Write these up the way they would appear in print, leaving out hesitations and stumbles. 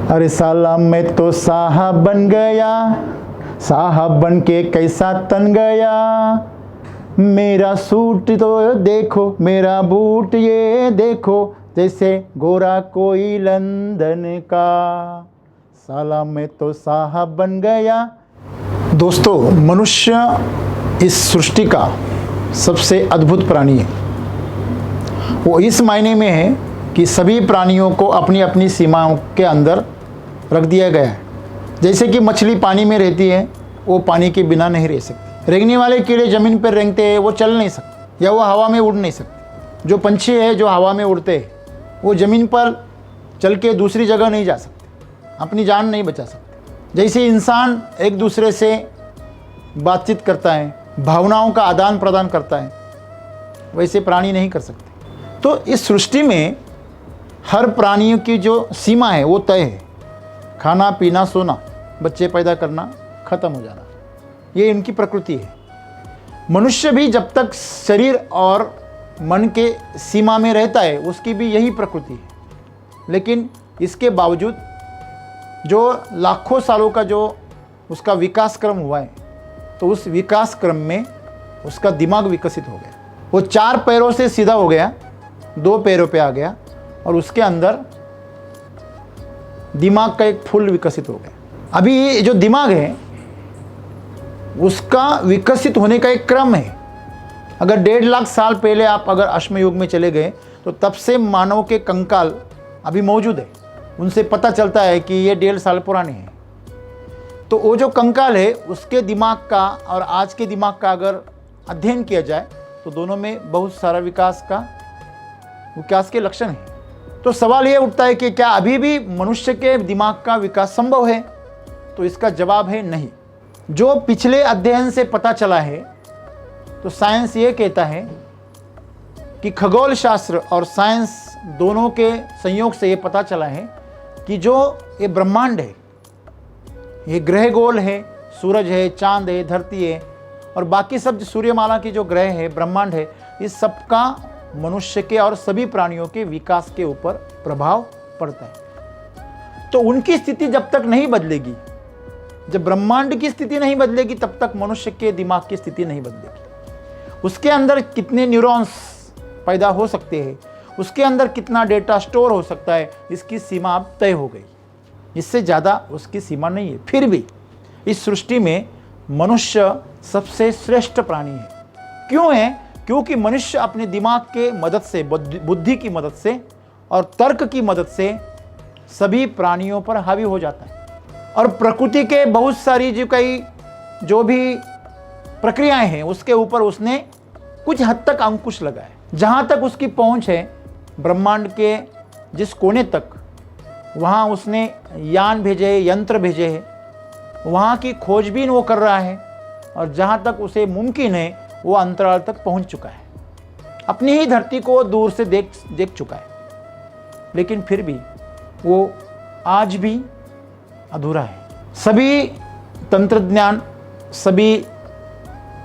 अरे साला मैं तो साहब बन गया, साहब बन के कैसा तन गया। मेरा सूट तो देखो, मेरा बूट ये देखो, जैसे गोरा कोई लंदन का। साला मैं तो साहब बन गया। दोस्तों, मनुष्य इस सृष्टि का सबसे अद्भुत प्राणी है। वो इस मायने में है कि सभी प्राणियों को अपनी अपनी सीमाओं के अंदर रख दिया गया है। जैसे कि मछली पानी में रहती है, वो पानी के बिना नहीं रह सकती। रेंगने वाले कीड़े ज़मीन पर रेंगते हैं, वो चल नहीं सकते या वो हवा में उड़ नहीं सकते। जो पंछी है जो हवा में उड़ते हैं, वो ज़मीन पर चल के दूसरी जगह नहीं जा सकते, अपनी जान नहीं बचा सकते। जैसे इंसान एक दूसरे से बातचीत करता है, भावनाओं का आदान प्रदान करता है, वैसे प्राणी नहीं कर सकते। तो इस सृष्टि में हर प्राणियों की जो सीमा है वो तय है। खाना पीना सोना, बच्चे पैदा करना, ख़त्म हो जाना, ये इनकी प्रकृति है। मनुष्य भी जब तक शरीर और मन के सीमा में रहता है, उसकी भी यही प्रकृति है। लेकिन इसके बावजूद जो लाखों सालों का जो उसका विकास क्रम हुआ है, तो उस विकास क्रम में उसका दिमाग विकसित हो गया। वो 4 पैरों से सीधा हो गया, 2 पैरों पे आ गया, और उसके अंदर दिमाग का एक फूल विकसित हो गया। अभी जो दिमाग है उसका विकसित होने का एक क्रम है। अगर 1.5 लाख साल पहले आप अगर अश्मयुग में चले गए, तो तब से मानव के कंकाल अभी मौजूद है। उनसे पता चलता है कि ये 1.5 साल पुराने हैं। तो वो जो कंकाल है, उसके दिमाग का और आज के दिमाग का अगर अध्ययन किया जाए, तो दोनों में बहुत सारा विकास के लक्षण हैं। तो सवाल ये उठता है कि क्या अभी भी मनुष्य के दिमाग का विकास संभव है? तो इसका जवाब है नहीं। जो पिछले अध्ययन से पता चला है, तो साइंस ये कहता है कि खगोल शास्त्र और साइंस दोनों के संयोग से ये पता चला है कि जो ये ब्रह्मांड है, ये ग्रह गोल है, सूरज है, चांद है, धरती है, और बाकी सब सूर्यमाला की जो ग्रह है, ब्रह्मांड है, इस सब का मनुष्य के और सभी प्राणियों के विकास के ऊपर प्रभाव पड़ता है। तो उनकी स्थिति जब तक नहीं बदलेगी, जब ब्रह्मांड की स्थिति नहीं बदलेगी, तब तक मनुष्य के दिमाग की स्थिति नहीं बदलेगी। उसके अंदर कितने न्यूरॉन्स पैदा हो सकते हैं, उसके अंदर कितना डेटा स्टोर हो सकता है, इसकी सीमा अब तय हो गई। इससे ज़्यादा उसकी सीमा नहीं है। फिर भी इस सृष्टि में मनुष्य सबसे श्रेष्ठ प्राणी है। क्यों है? क्योंकि मनुष्य अपने दिमाग के मदद से, बुद्धि की मदद से और तर्क की मदद से सभी प्राणियों पर हावी हो जाता है। और प्रकृति के बहुत सारी जो भी प्रक्रियाएं हैं, उसके ऊपर उसने कुछ हद तक अंकुश लगाया। जहाँ तक उसकी पहुँच है ब्रह्मांड के जिस कोने तक, वहाँ उसने यान भेजे, यंत्र भेजे हैं, वहाँ की खोजबीन वो कर रहा है। और जहाँ तक उसे मुमकिन है, वो अंतराल तक पहुंच चुका है। अपनी ही धरती को दूर से देख चुका है। लेकिन फिर भी वो आज भी अधूरा है। सभी तंत्रज्ञान, सभी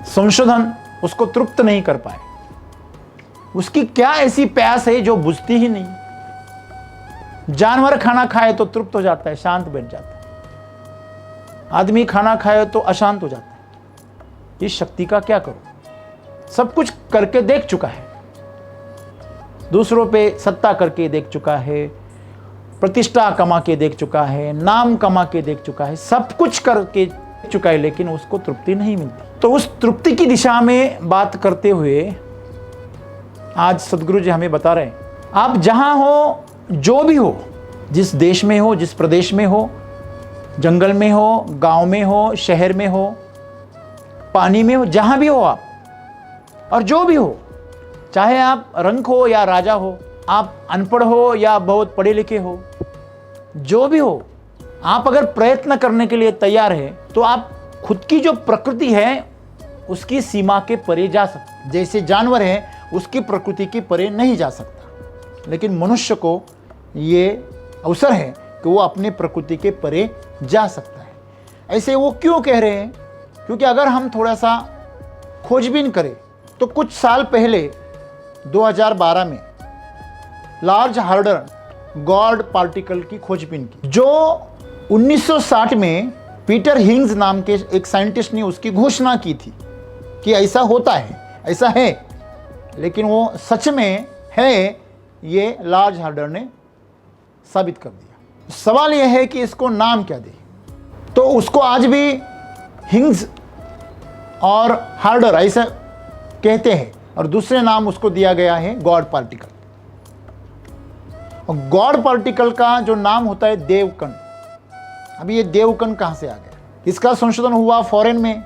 संशोधन उसको तृप्त नहीं कर पाए। उसकी क्या ऐसी प्यास है जो बुझती ही नहीं। जानवर खाना खाए तो तृप्त हो जाता है, शांत बैठ जाता है। आदमी खाना खाए तो अशांत हो जाता है। इस शक्ति का क्या करूं? सब कुछ करके देख चुका है, दूसरों पे सत्ता करके देख चुका है, प्रतिष्ठा कमा के देख चुका है, नाम कमा के देख चुका है, सब कुछ करके देख चुका है, लेकिन उसको तृप्ति नहीं मिलती। तो उस तृप्ति की दिशा में बात करते हुए आज सदगुरु जी हमें बता रहे हैं, आप जहां हो, जो भी हो, जिस देश में हो, जिस प्रदेश में हो, जंगल में हो, गांव में हो, शहर में हो, पानी में हो, जहां भी हो आप, और जो भी हो, चाहे आप रंक हो या राजा हो, आप अनपढ़ हो या बहुत पढ़े लिखे हो, जो भी हो, आप अगर प्रयत्न करने के लिए तैयार है, तो आप खुद की जो प्रकृति है उसकी सीमा के परे जा सकते। जैसे जानवर है, उसकी प्रकृति के परे नहीं जा सकता, लेकिन मनुष्य को ये अवसर है कि वो अपने प्रकृति के परे जा सकता है। ऐसे वो क्यों कह रहे हैं? क्योंकि अगर हम थोड़ा सा खोजबीन करें, तो कुछ साल पहले 2012 में लॉर्ड हार्डर गॉड पार्टिकल की खोजबीन की, जो 1960 में पीटर हिग्स नाम के एक साइंटिस्ट ने उसकी घोषणा की थी कि ऐसा होता है, ऐसा है। लेकिन वो सच में है, ये लार्ज हार्डर ने साबित कर दिया। सवाल यह है कि इसको नाम क्या दे। तो उसको आज भी हिग्स और हार्डर ऐसा कहते हैं, और दूसरे नाम उसको दिया गया है गॉड पार्टिकल। और गॉड पार्टिकल का जो नाम होता है देवकण। अभी ये देवकण कहाँ से आ गया? इसका संशोधन हुआ फॉरेन में,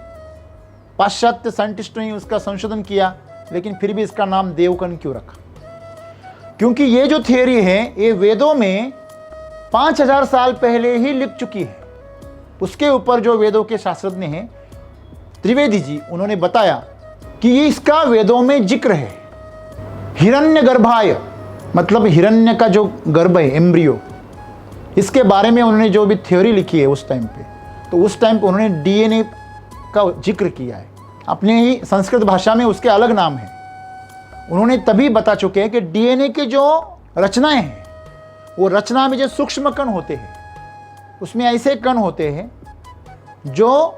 पाश्चात्य साइंटिस्टों ने उसका संशोधन किया, लेकिन फिर भी इसका नाम देवकण क्यों रखा? क्योंकि ये जो थियरी है ये वेदों में 5000 साल पहले ही लिख चुकी है। उसके ऊपर जो वेदों के शास्त्रज्ञ हैं त्रिवेदी जी, उन्होंने बताया कि ये इसका वेदों में जिक्र है। हिरण्यगर्भाय मतलब हिरण्य का जो गर्भ है, एम्ब्रियो, इसके बारे में उन्होंने जो भी थ्योरी लिखी है उस टाइम पे, तो उस टाइम पे उन्होंने डीएनए का जिक्र किया है। अपने ही संस्कृत भाषा में उसके अलग नाम है। उन्होंने तभी बता चुके हैं कि डीएनए के जो रचनाएं हैं, वो रचना में जो सूक्ष्म कण होते हैं, उसमें ऐसे कण होते हैं जो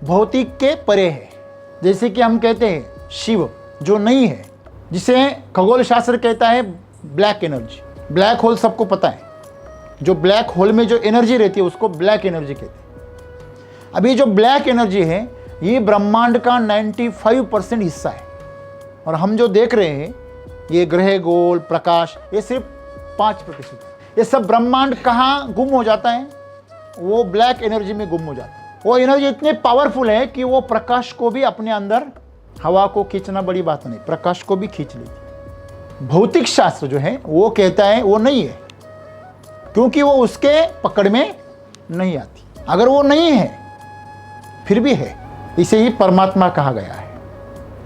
भौतिक के परे है। जैसे कि हम कहते हैं शिव जो नहीं है, जिसे खगोल शास्त्र कहता है ब्लैक एनर्जी। ब्लैक होल सबको पता है, जो ब्लैक होल में जो एनर्जी रहती है उसको ब्लैक एनर्जी कहते हैं। अभी जो ब्लैक एनर्जी है ये ब्रह्मांड का 95% हिस्सा है, और हम जो देख रहे हैं ये ग्रह गोल प्रकाश, ये सिर्फ 5% है। ये सब ब्रह्मांड कहाँ गुम हो जाता है? वो ब्लैक एनर्जी में गुम हो जाता है। वो एनर्जी इतने पावरफुल है कि वो प्रकाश को भी अपने अंदर, हवा को खींचना बड़ी बात नहीं, प्रकाश को भी खींच लेती। भौतिक शास्त्र जो है वो कहता है वो नहीं है, क्योंकि वो उसके पकड़ में नहीं आती। अगर वो नहीं है फिर भी है, इसे ही परमात्मा कहा गया है,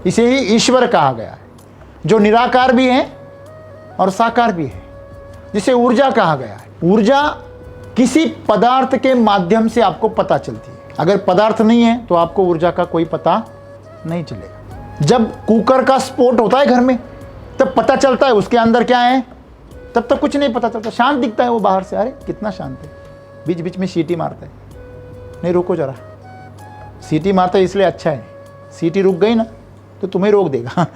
इसे ही ईश्वर कहा गया है, जो निराकार भी है और साकार भी है, जिसे ऊर्जा कहा गया है। ऊर्जा किसी पदार्थ के माध्यम से आपको पता चलती है। अगर पदार्थ नहीं है तो आपको ऊर्जा का कोई पता नहीं चलेगा। जब कुकर का स्फोट होता है घर में, तब पता चलता है उसके अंदर क्या है, तब तक कुछ नहीं पता चलता, शांत दिखता है वो बाहर से, अरे कितना शांत है। बीच बीच में सीटी मारता है, नहीं रुको जरा, सीटी मारता है इसलिए अच्छा है, सीटी रुक गई ना तो तुम्हें रोक देगा।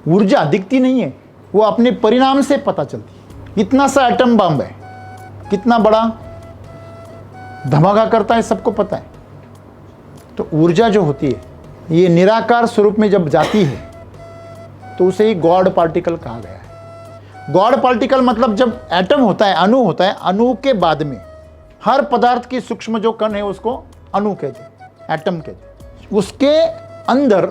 ऊर्जा दिखती नहीं है, वो अपने परिणाम से पता चलती है। इतना सा एटम बम है, कितना बड़ा धमाका करता है सबको पता है। तो ऊर्जा जो होती है ये निराकार स्वरूप में जब जाती है तो उसे ही गॉड पार्टिकल कहा गया है। गॉड पार्टिकल मतलब जब एटम होता है, अणु होता है, अणु के बाद में हर पदार्थ की सूक्ष्म जो कण है उसको अणु कहते हैं, एटम कहते हैं। उसके अंदर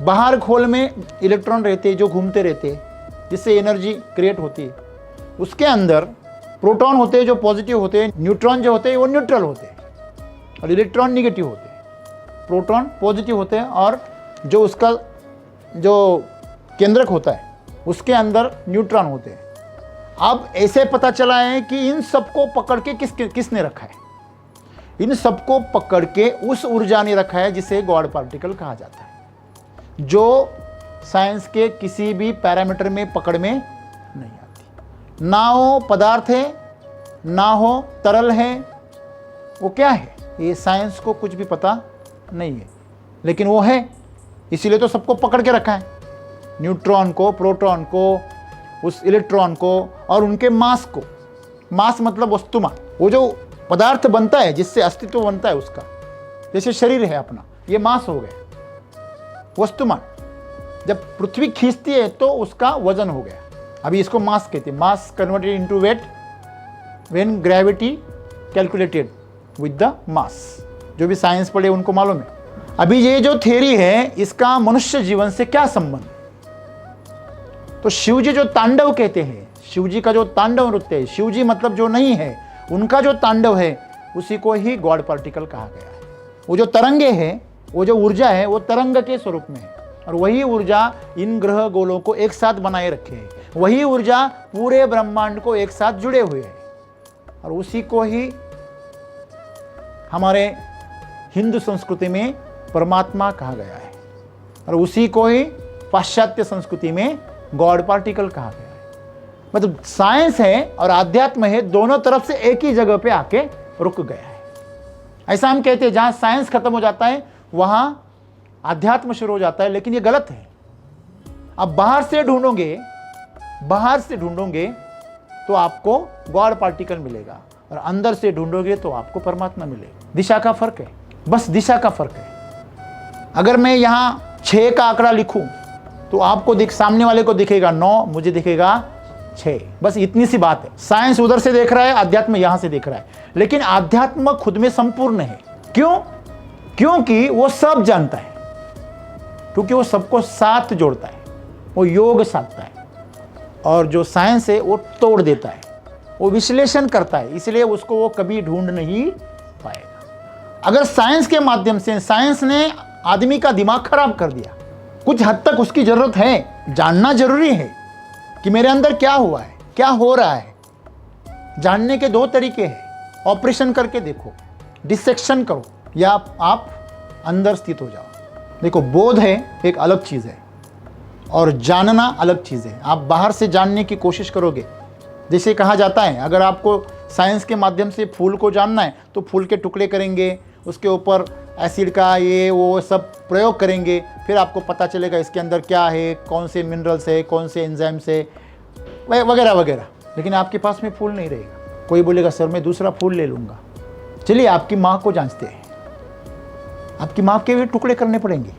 बाहर खोल में इलेक्ट्रॉन रहते हैं जो घूमते रहते हैं, जिससे एनर्जी क्रिएट होती है। उसके अंदर प्रोटॉन होते हैं जो पॉजिटिव होते हैं, न्यूट्रॉन जो होते हैं वो न्यूट्रल होते हैं, और इलेक्ट्रॉन निगेटिव होते हैं। प्रोटॉन पॉजिटिव होते हैं, और जो उसका जो केंद्रक होता है उसके अंदर न्यूट्रॉन होते हैं। अब ऐसे पता चला है कि इन सबको पकड़ के किसने रखा है? इन सबको पकड़ के उस ऊर्जा ने रखा है जिसे गॉड पार्टिकल कहा जाता है, जो साइंस के किसी भी पैरामीटर में पकड़ में नहीं आती। ना हो पदार्थ है, ना हो तरल है, वो क्या है ये साइंस को कुछ भी पता नहीं है, लेकिन वो है, इसीलिए तो सबको पकड़ के रखा है। न्यूट्रॉन को, प्रोटॉन को, उस इलेक्ट्रॉन को और उनके मास को। मास मतलब वस्तुमान, वो जो पदार्थ बनता है जिससे अस्तित्व बनता है उसका, जैसे शरीर है अपना, ये मास हो गया वस्तुमान। जब पृथ्वी खींचती है तो उसका वजन हो गया, अभी इसको मास कहते हैं। Mass converted into weight when gravity calculated with the mass. जो भी साइंस पढ़े उनको मालूम है। अभी ये जो थ्योरी है इसका मनुष्य जीवन से क्या संबंध? तो शिवजी जो तांडव कहते हैं, शिवजी का जो तांडव नृत्य है, शिवजी मतलब जो नहीं है, उनका जो तांडव है उसी को ही गॉड पार्टिकल कहा गया है। वो जो तरंगे हैं, वो जो ऊर्जा है वो तरंग के स्वरूप में है, और वही ऊर्जा इन ग्रह गोलों को एक साथ बनाए रखे है। वही ऊर्जा पूरे ब्रह्मांड को एक साथ जुड़े हुए है, और उसी को ही हमारे हिंदू संस्कृति में परमात्मा कहा गया है, और उसी को ही पाश्चात्य संस्कृति में गॉड पार्टिकल कहा गया है। मतलब साइंस है और आध्यात्म है, दोनों तरफ से एक ही जगह पे आके रुक गया है। ऐसा हम कहते हैं, जहां साइंस खत्म हो जाता है वहां आध्यात्म शुरू हो जाता है, लेकिन ये गलत है। अब बाहर से ढूंढोगे तो आपको गॉड पार्टिकल मिलेगा, और अंदर से ढूंढोगे तो आपको परमात्मा मिलेगा। दिशा का फर्क है, बस दिशा का फर्क है। अगर मैं यहां 6 का आंकड़ा लिखूं तो आपको सामने वाले को दिखेगा 9, मुझे दिखेगा 6, बस इतनी सी बात है। साइंस उधर से देख रहा है, अध्यात्म यहां से देख रहा है, लेकिन अध्यात्म खुद में संपूर्ण है। क्यों? क्योंकि वो सब जानता है, क्योंकि वो सबको साथ जोड़ता है, वो योग साधता है। और जो साइंस है वो तोड़ देता है, वो विश्लेषण करता है, इसलिए उसको वो कभी ढूंढ नहीं पाएगा। अगर साइंस के माध्यम से, साइंस ने आदमी का दिमाग खराब कर दिया, कुछ हद तक उसकी जरूरत है, जानना जरूरी है कि मेरे अंदर क्या हुआ है, क्या हो रहा है। जानने के 2 तरीके हैं, ऑपरेशन करके देखो, डिसेक्शन करो, या आप अंदर स्थित हो जाओ। देखो, बोध है एक अलग चीज़ है और जानना अलग चीज़ है। आप बाहर से जानने की कोशिश करोगे, जैसे कहा जाता है, अगर आपको साइंस के माध्यम से फूल को जानना है तो फूल के टुकड़े करेंगे, उसके ऊपर एसिड का ये वो सब प्रयोग करेंगे, फिर आपको पता चलेगा इसके अंदर क्या है, कौन से मिनरल्स है, कौन से एंजाइम्स है, वगैरह वगैरह। लेकिन आपके पास में फूल नहीं रहेगा। कोई बोलेगा सर मैं दूसरा फूल ले लूँगा। चलिए आपकी माँ को जांचते हैं, आपकी माँ के भी टुकड़े करने पड़ेंगे।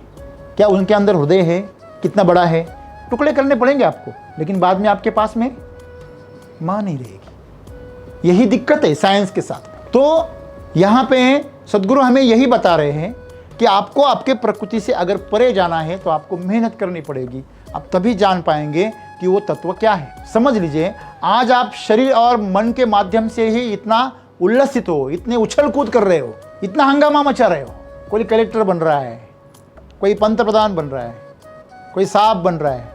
क्या उनके अंदर हृदय है, कितना बड़ा है, टुकड़े करने पड़ेंगे आपको, लेकिन बाद में आपके पास में माँ नहीं रहेगी। यही दिक्कत है साइंस के साथ। तो यहाँ पे सदगुरु हमें यही बता रहे हैं कि आपको आपके प्रकृति से अगर परे जाना है तो आपको मेहनत करनी पड़ेगी। आप तभी जान पाएंगे कि वो तत्व क्या है। समझ लीजिए, आज आप शरीर और मन के माध्यम से ही इतना उल्लसित हो, इतने उछल कूद कर रहे हो, इतना हंगामा मचा रहे हो। कोई कलेक्टर बन रहा है, कोई पंत प्रधान बन रहा है, कोई साहब बन रहा है।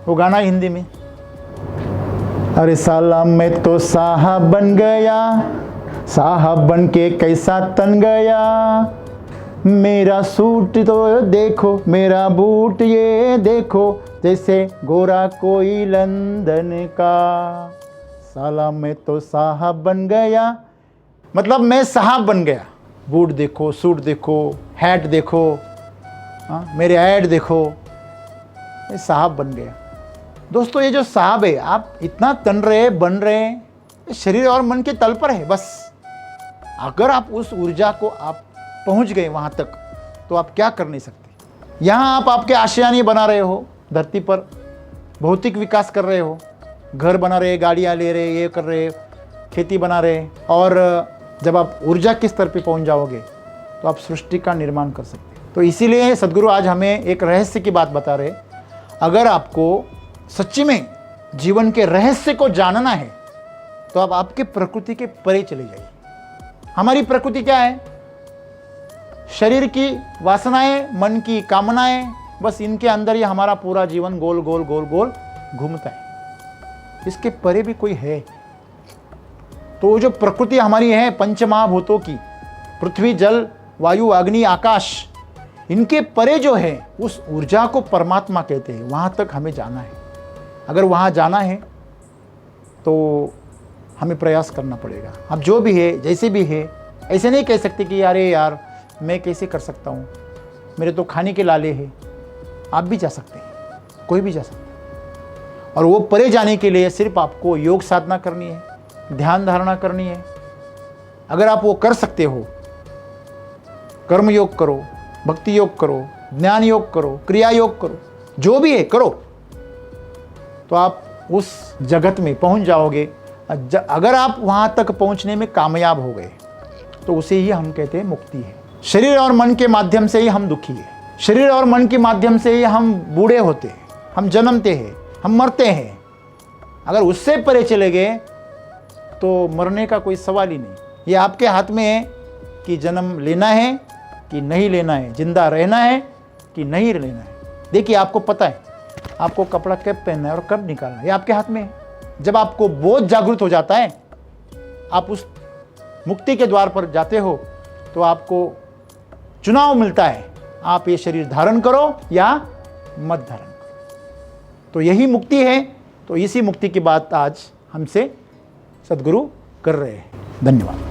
वो गाना हिंदी में, अरे साला मैं तो साहब बन गया, साहब बन के कैसा तन गया, मेरा सूट तो देखो, मेरा बूट ये देखो, जैसे गोरा कोई लंदन का, साला मैं तो साहब बन गया। मतलब मैं साहब बन गया। बूट देखो, सूट देखो, हैट देखो, मेरे ऐड देखो, मैं साहब बन गया। दोस्तों, ये जो साहब है, आप इतना तन रहे, बन रहे, शरीर और मन के तल पर है बस। अगर आप उस ऊर्जा को आप पहुंच गए वहां तक, तो आप क्या कर नहीं सकते। यहाँ आप आपके आशियाने बना रहे हो, धरती पर भौतिक विकास कर रहे हो, घर बना रहे, गाड़ियाँ ले रहे, ये कर रहे, खेती बना रहे, और जब आप ऊर्जा के स्तर पे पहुंच जाओगे तो आप सृष्टि का निर्माण कर सकते हैं। तो इसीलिए सदगुरु आज हमें एक रहस्य की बात बता रहे। अगर आपको सच्ची में जीवन के रहस्य को जानना है तो आप आपके प्रकृति के परे चले जाइए। हमारी प्रकृति क्या है? शरीर की वासनाएं, मन की कामनाएं, बस इनके अंदर ही हमारा पूरा जीवन गोल गोल गोल गोल घूमता है। इसके परे भी कोई है? तो जो प्रकृति हमारी है पंचमहाभूतों की, पृथ्वी, जल, वायु, अग्नि, आकाश, इनके परे जो है उस ऊर्जा को परमात्मा कहते हैं। वहाँ तक हमें जाना है। अगर वहाँ जाना है तो हमें प्रयास करना पड़ेगा। अब जो भी है, जैसे भी है, ऐसे नहीं कह सकते कि अरे यार मैं कैसे कर सकता हूँ, मेरे तो खाने के लाले हैं। आप भी जा सकते हैं, कोई भी जा सकता है। और वो परे जाने के लिए सिर्फ आपको योग साधना करनी है, ध्यान धारणा करनी है। अगर आप वो कर सकते हो, कर्म योग करो, भक्ति योग करो, ज्ञान योग करो, क्रिया योग करो, जो भी है करो, तो आप उस जगत में पहुंच जाओगे। अगर आप वहां तक पहुंचने में कामयाब हो गए तो उसे ही हम कहते हैं मुक्ति है। शरीर और मन के माध्यम से ही हम दुखी है, शरीर और मन के माध्यम से ही हम बूढ़े होते हैं, हम जन्मते हैं, हम मरते हैं। अगर उससे परे चले गए तो मरने का कोई सवाल ही नहीं। ये आपके हाथ में है कि जन्म लेना है कि नहीं लेना है, जिंदा रहना है कि नहीं रहना है। देखिए, आपको पता है आपको कपड़ा कब पहनना है और कब निकालना है, ये आपके हाथ में है। जब आपको बोध जागृत हो जाता है, आप उस मुक्ति के द्वार पर जाते हो, तो आपको चुनाव मिलता है, आप ये शरीर धारण करो या मत धारण करो। तो यही मुक्ति है। तो इसी मुक्ति की बात आज हमसे सद्गुरु कर रहे हैं। धन्यवाद।